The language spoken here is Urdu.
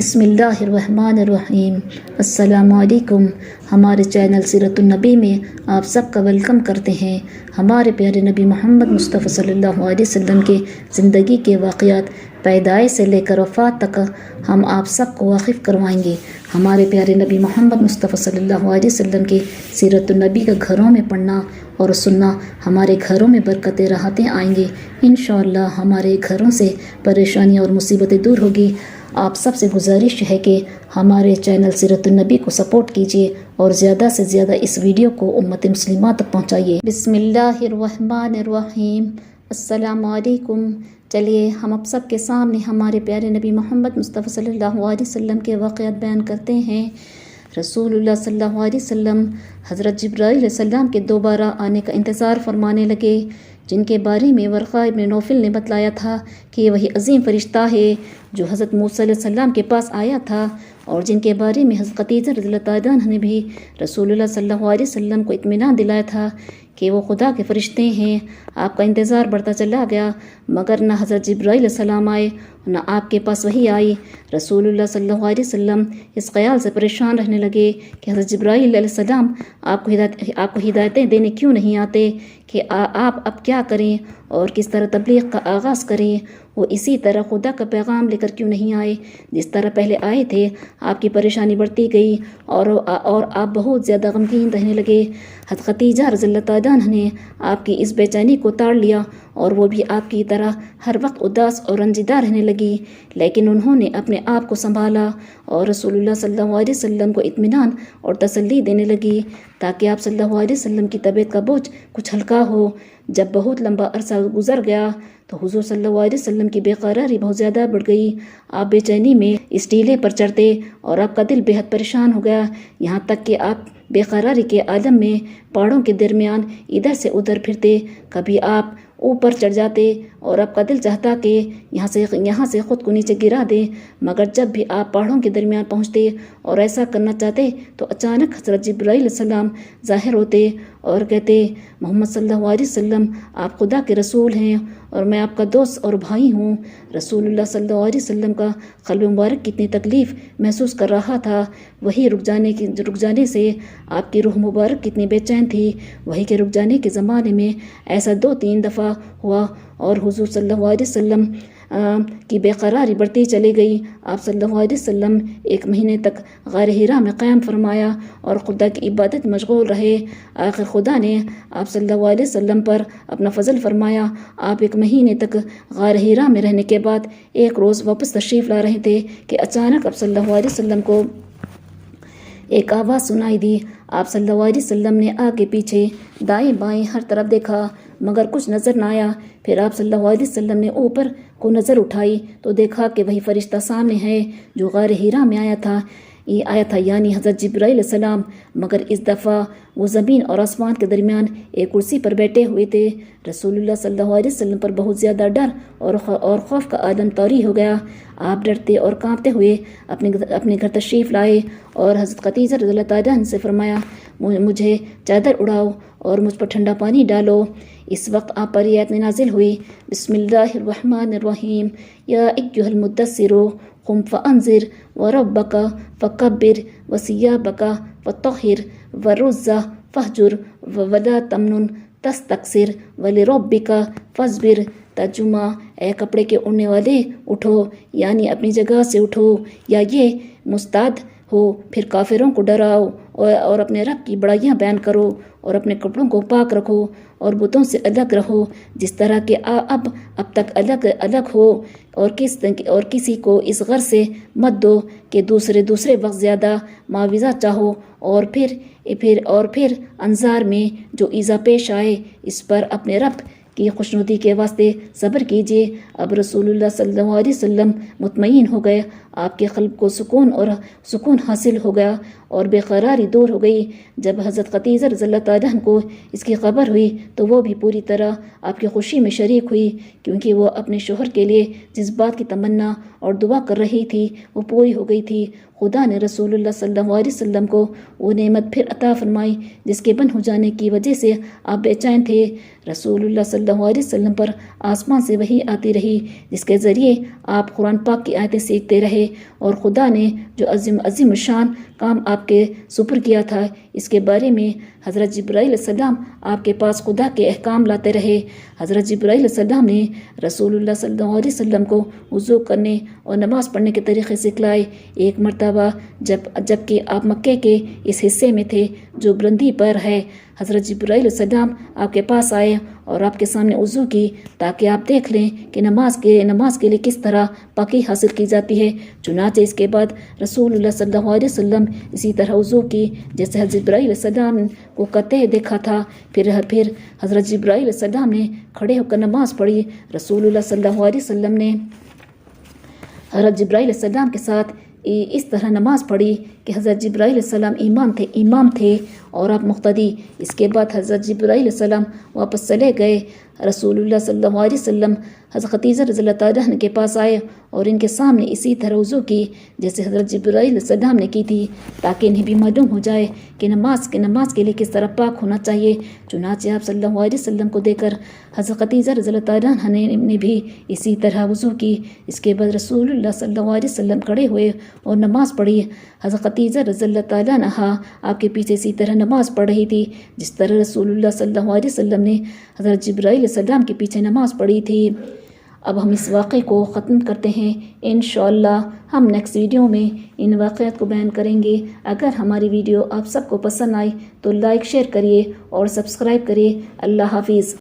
بسم اللہ الرحمن الرحیم۔ السلام علیکم۔ ہمارے چینل سیرت النبی میں آپ سب کا ویلکم کرتے ہیں۔ ہمارے پیارے نبی محمد مصطفیٰ صلی اللہ علیہ وسلم کے زندگی کے واقعات پیدائش سے لے کر وفات تک ہم آپ سب کو واقف کروائیں گے۔ ہمارے پیارے نبی محمد مصطفیٰ صلی اللہ علیہ وسلم کے سیرت النبی کا گھروں میں پڑھنا اور سننا ہمارے گھروں میں برکتیں راحتیں آئیں گے۔ انشاءاللہ ہمارے گھروں سے پریشانیاں اور مصیبتیں دور ہوگی۔ آپ سب سے گزارش ہے کہ ہمارے چینل سیرت النبی کو سپورٹ کیجیے اور زیادہ سے زیادہ اس ویڈیو کو امت مسلمہ تک پہنچائیے۔ بسم اللہ الرحمن الرحیم۔ السلام علیکم۔ چلیے ہم اب سب کے سامنے ہمارے پیارے نبی محمد مصطفیٰ صلی اللہ علیہ وسلم کے واقعات بیان کرتے ہیں۔ رسول اللہ صلی اللہ علیہ وسلم حضرت جبرائیل علیہ السلام کے دوبارہ آنے کا انتظار فرمانے لگے، جن کے بارے میں ورقہ ابن نوفل نے بتلایا تھا کہ یہ وہی عظیم فرشتہ ہے جو حضرت موسیٰ علیہ السلام کے پاس آیا تھا، اور جن کے بارے میں حضرت خدیجہ رضی اللہ تعالیٰ عنہ نے بھی رسول اللہ صلی اللہ علیہ وسلم کو اطمینان دلایا تھا کہ وہ خدا کے فرشتے ہیں۔ آپ کا انتظار بڑھتا چلا گیا، مگر نہ حضرت جبرائیل علیہ السلام آئے نہ آپ کے پاس وحی آئی۔ رسول اللہ صلی اللہ علیہ وسلم اس خیال سے پریشان رہنے لگے کہ حضرت جبرائیل علیہ السلام آپ کو ہدایتیں دینے کیوں نہیں آتے، کہ آپ اب کیا کریں اور کس طرح تبلیغ کا آغاز کریں۔ وہ اسی طرح خدا کا پیغام لے کر کیوں نہیں آئے جس طرح پہلے آئے تھے۔ آپ کی پریشانی بڑھتی گئی اور آپ بہت زیادہ غمگین رہنے لگے۔ حضرت خدیجہ رضی اللہ تعالیٰ عنہ نے آپ کی اس بے چینی کو تاڑ لیا اور وہ بھی آپ کی طرح ہر وقت اداس اور رنجیدہ رہنے لگی، لیکن انہوں نے اپنے آپ کو سنبھالا اور رسول اللہ صلی اللہ علیہ وسلم کو اطمینان اور تسلی دینے لگی تاکہ آپ صلی اللہ علیہ وسلم کی طبیعت کا بوجھ کچھ ہلکا ہو۔ جب بہت لمبا عرصہ گزر گیا تو حضور صلی اللہ علیہ وسلم کی بے قراری بہت زیادہ بڑھ گئی۔ آپ بے چینی میں اس ٹیلے پر چڑھتے اور آپ کا دل بے حد پریشان ہو گیا، یہاں تک کہ آپ بے قراری کے عالم میں پہاڑوں کے درمیان ادھر سے ادھر پھرتے۔ کبھی آپ اوپر چڑھ جاتے اور آپ کا دل چاہتا کہ یہاں سے خود کو نیچے گرا دے، مگر جب بھی آپ پہاڑوں کے درمیان پہنچتے اور ایسا کرنا چاہتے تو اچانک حضرت جبرائیل علیہ السلام ظاہر ہوتے اور کہتے، محمد صلی اللہ علیہ وسلم آپ خدا کے رسول ہیں اور میں آپ کا دوست اور بھائی ہوں۔ رسول اللہ صلی اللہ علیہ وسلم کا قلب مبارک کتنی تکلیف محسوس کر رہا تھا، وہی رک جانے سے آپ کی روح مبارک کتنی بے چین تھی۔ وہی کے رک جانے کے زمانے میں ایسا 2-3 دفعہ ہوا اور حضور صلی اللہ علیہ وسلم کی بے قراری بڑھتی چلی گئی۔ آپ صلی اللہ علیہ وسلم 1 مہینے تک غار حرا میں قیام فرمایا اور خدا کی عبادت مشغول رہے۔ آخر خدا نے آپ صلی اللہ علیہ وسلم پر اپنا فضل فرمایا۔ آپ 1 مہینے تک غار حرا میں رہنے کے بعد ایک روز واپس تشریف لا رہے تھے کہ اچانک آپ صلی اللہ علیہ وسلم کو ایک آواز سنائی دی۔ آپ صلی اللہ علیہ وسلم نے آگے پیچھے دائیں بائیں ہر طرف دیکھا مگر کچھ نظر نہ آیا۔ پھر آپ صلی اللہ علیہ وسلم نے اوپر کو نظر اٹھائی تو دیکھا کہ وہی فرشتہ سامنے ہے جو غار حرا میں آیا تھا، یعنی حضرت جبرائیل علیہ السلام، مگر اس دفعہ وہ زمین اور آسمان کے درمیان ایک کرسی پر بیٹھے ہوئے تھے۔ رسول اللہ صلی اللہ علیہ وسلم پر بہت زیادہ ڈر اور خوف کا عالم طاری ہو گیا۔ آپ ڈرتے اور کانپتے ہوئے اپنے گھر تشریف لائے اور حضرت خدیجہ رضی اللہ تعالیٰ عنہ سے فرمایا، مجھے چادر اڑاؤ اور مجھ پر ٹھنڈا پانی ڈالو۔ اس وقت آپ پر یہ آیت نازل ہوئی، بسم اللہ الرحمن الرحیم، یا ایھا المدثر قم فانذر وربک فکبر وثیابک فطہر والرجز فاہجر ولا تمنن تستکثر ولربک فاصبر۔ ترجمہ، اے کپڑے کے اڑنے والے اٹھو، یعنی اپنی جگہ سے اٹھو یا یہ مستعد ہو، پھر کافروں کو ڈراؤ اور اپنے رب کی بڑائیاں بیان کرو اور اپنے کپڑوں کو پاک رکھو اور بتوں سے الگ رہو جس طرح کہ اب تک الگ ہو، اور کسی کو اس غرض سے مت دو کہ دوسرے وقت زیادہ معاوضہ چاہو، اور پھر انظار میں جو ایذا پیش آئے اس پر اپنے رب کی خوشنودی کے واسطے صبر کیجیے۔ اب رسول اللہ صلی اللہ علیہ وسلم مطمئن ہو گئے، آپ کے قلب کو سکون حاصل ہو گیا اور بے قراری دور ہو گئی۔ جب حضرت خدیجہ رضی اللہ تعالیٰ عنہ کو اس کی خبر ہوئی تو وہ بھی پوری طرح آپ کی خوشی میں شریک ہوئی، کیونکہ وہ اپنے شوہر کے لیے جس بات کی تمنا اور دعا کر رہی تھی وہ پوری ہو گئی تھی۔ خدا نے رسول اللہ صلی اللہ علیہ وسلم کو وہ نعمت پھر عطا فرمائی جس کے بند ہو جانے کی وجہ سے آپ بے چین تھے۔ رسول اللہ صلی اللہ علیہ وسلم پر آسمان سے وحی آتی رہی جس کے ذریعے آپ قرآن پاک کی آیتیں سیکھتے رہے، اور خدا نے جو عظیم شان کام آپ کے سپر کیا تھا اس کے بارے میں حضرت جبرائیل علیہ السلام آپ کے پاس خدا کے احکام لاتے رہے۔ حضرت جبرائیل علیہ السلام نے رسول اللہ صلی اللہ علیہ وسلم کو وضو کرنے اور نماز پڑھنے کے طریقے سکھلائے۔ ایک مرتبہ جب کہ آپ مکے کے اس حصے میں تھے جو بلندی پر ہے، حضرت جبرائیل علیہ السلام آپ کے پاس آئے اور آپ کے سامنے وضو کی تاکہ آپ دیکھ لیں کہ نماز کے لیے کس طرح پاکی حاصل کی جاتی ہے۔ چنانچہ اس کے بعد رسول اللہ صلی اللہ علیہ وسلم اسی طرح وضو کی جیسے حضرت جبرائیل علیہ السلام کو کرتے دیکھا تھا۔ پھر حضرت جبرائیل علیہ السلام نے کھڑے ہو کر نماز پڑھی۔ رسول اللہ صلی اللہ علیہ وسلم نے حضرت جبرائیل علیہ السلام کے ساتھ اس طرح نماز پڑھی کہ حضرت جبرائیل علیہ السلام امام تھے اور آپ مقتدی۔ اس کے بعد حضرت جبرائیل علیہ السلام واپس چلے گئے۔ رسول اللہ صلی اللہ علیہ وسلم حضرت خدیجہ رضی اللہ تعالیٰ عنہ کے پاس آئے اور ان کے سامنے اسی طرح وضو کی جیسے حضرت جبرائیل علیہ السلام نے کی تھی تاکہ انہیں بھی معلوم ہو جائے کہ نماز کے لیے کس طرح پاک ہونا چاہیے۔ چنانچہ آپ صلی اللہ علیہ وسلم کو دیکھ کر حضرت خدیجہ رضی اللہ تعالیٰ عنہ نے بھی اسی طرح وضو کی۔ اس کے بعد رسول اللہ صلی اللہ علیہ وسلم کھڑے ہوئے اور نماز پڑھی۔ حضرت خدیجہ رضی اللہ تعالیٰ عنہ آپ کے پیچھے اسی طرح نماز پڑھ رہی تھی جس طرح رسول اللہ صلی اللہ علیہ وسلم نے حضرت جبرائیل علیہ السلام کے پیچھے نماز پڑھی تھی۔ اب ہم اس واقعے کو ختم کرتے ہیں۔ انشاءاللہ ہم نیکسٹ ویڈیو میں ان واقعات کو بیان کریں گے۔ اگر ہماری ویڈیو آپ سب کو پسند آئی تو لائک شیئر کریے اور سبسکرائب کریے۔ اللہ حافظ۔